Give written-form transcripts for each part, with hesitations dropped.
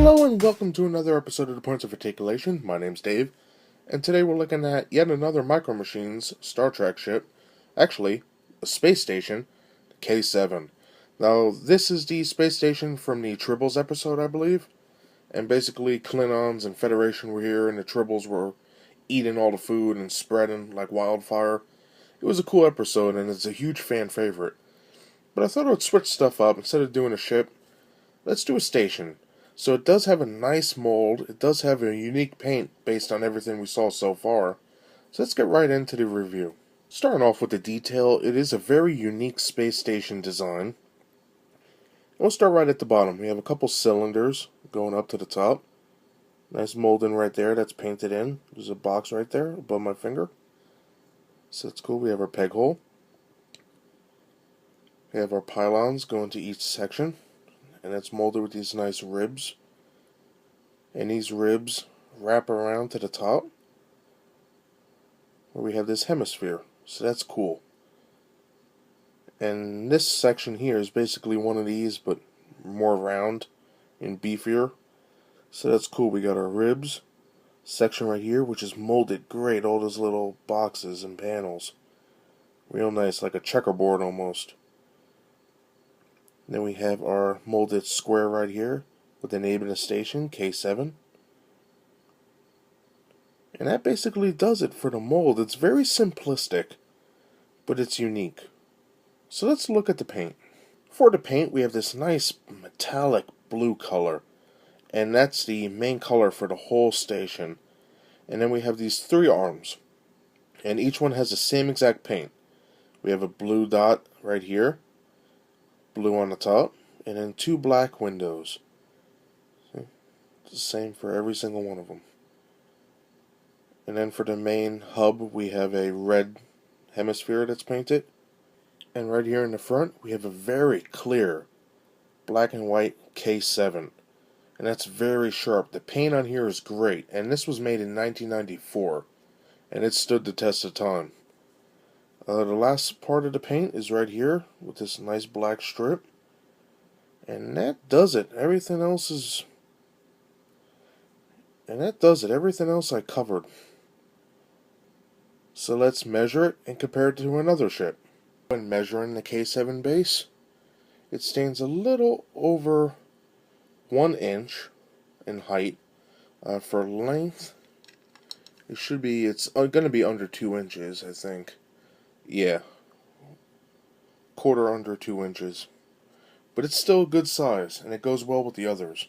Hello and welcome to another episode of the Points of Articulation. My name's Dave, and today we're looking at yet another Micro Machines Star Trek ship. Actually, a space station, K-7. Now, this is the space station from the Tribbles episode, I believe. And basically, Klingons and Federation were here, and the Tribbles were eating all the food and spreading like wildfire. It was a cool episode, and it's a huge fan favorite. But I thought I would switch stuff up. Instead of doing a ship, let's do a station. So it does have a nice mold, it does have a unique paint based on everything we saw so far. So let's get right into the review. Starting off with the detail, it is a very unique space station design. We'll start right at the bottom. We have a couple cylinders going up to the top. Nice molding right there that's painted in. There's a box right there above my finger. So that's cool. We have our peg hole. We have our pylons going to each section. And it's molded with these nice ribs. And these ribs wrap around to the top, where we have this hemisphere. So that's cool. And this section here is basically one of these, but more round and beefier. So that's cool. We got our ribs section right here, which is molded great. All those little boxes and panels. Real nice, like a checkerboard almost. Then we have our molded square right here with the name of the station, K-7. And that basically does it for the mold. It's very simplistic, but it's unique. So let's look at the paint. For the paint, we have this nice metallic blue color. And that's the main color for the whole station. And then we have these three arms. And each one has the same exact paint. We have a blue dot right here. Blue on the top, and then two black windows. See? It's the same for every single one of them. And then for the main hub, we have a red hemisphere that's painted. And right here in the front, we have a very clear black and white K-7. And that's very sharp. The paint on here is great. And this was made in 1994. And it stood the test of time. The last part of the paint is right here with this nice black strip. And that does it. Everything else is... And that does it. Everything else I covered. So let's measure it and compare it to another ship. When measuring the K-7 base, it stands a little over 1 inch in height. For length, it's going to be under 2 inches, I think. Yeah, quarter under 2 inches. But it's still a good size, and it goes well with the others.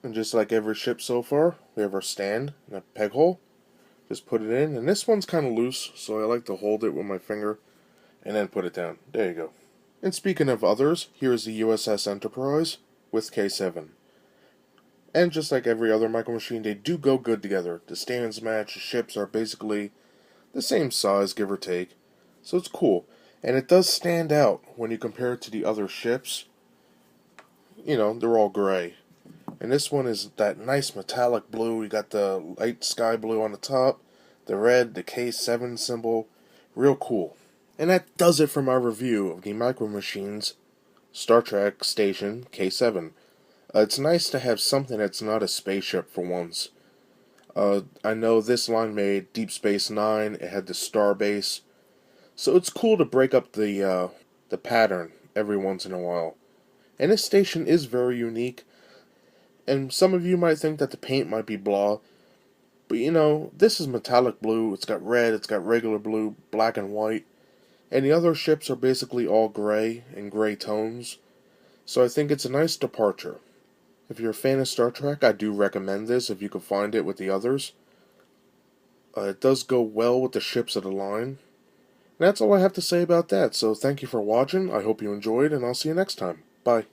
And just like every ship so far, we have our stand and a peg hole. Just put it in, and this one's kind of loose, so I like to hold it with my finger, and then put it down. There you go. And speaking of others, here is the USS Enterprise with K-7. And just like every other Micro Machine, they do go good together. The stands match, the ships are basically the same size, give or take. So it's cool. And it does stand out when you compare it to the other ships. You know, they're all gray. And this one is that nice metallic blue. You got the light sky blue on the top, the red, the K-7 symbol. Real cool. And that does it for my review of the Micro Machines Star Trek Station K-7. It's nice to have something that's not a spaceship for once. I know this line made Deep Space Nine. It had the star base. So it's cool to break up the pattern every once in a while. And this station is very unique. And some of you might think that the paint might be blah. But you know, this is metallic blue. It's got red, it's got regular blue, black and white. And the other ships are basically all gray and gray tones. So I think it's a nice departure. If you're a fan of Star Trek, I do recommend this if you can find it with the others. It does go well with the ships of the line. And that's all I have to say about that, so thank you for watching, I hope you enjoyed, and I'll see you next time. Bye.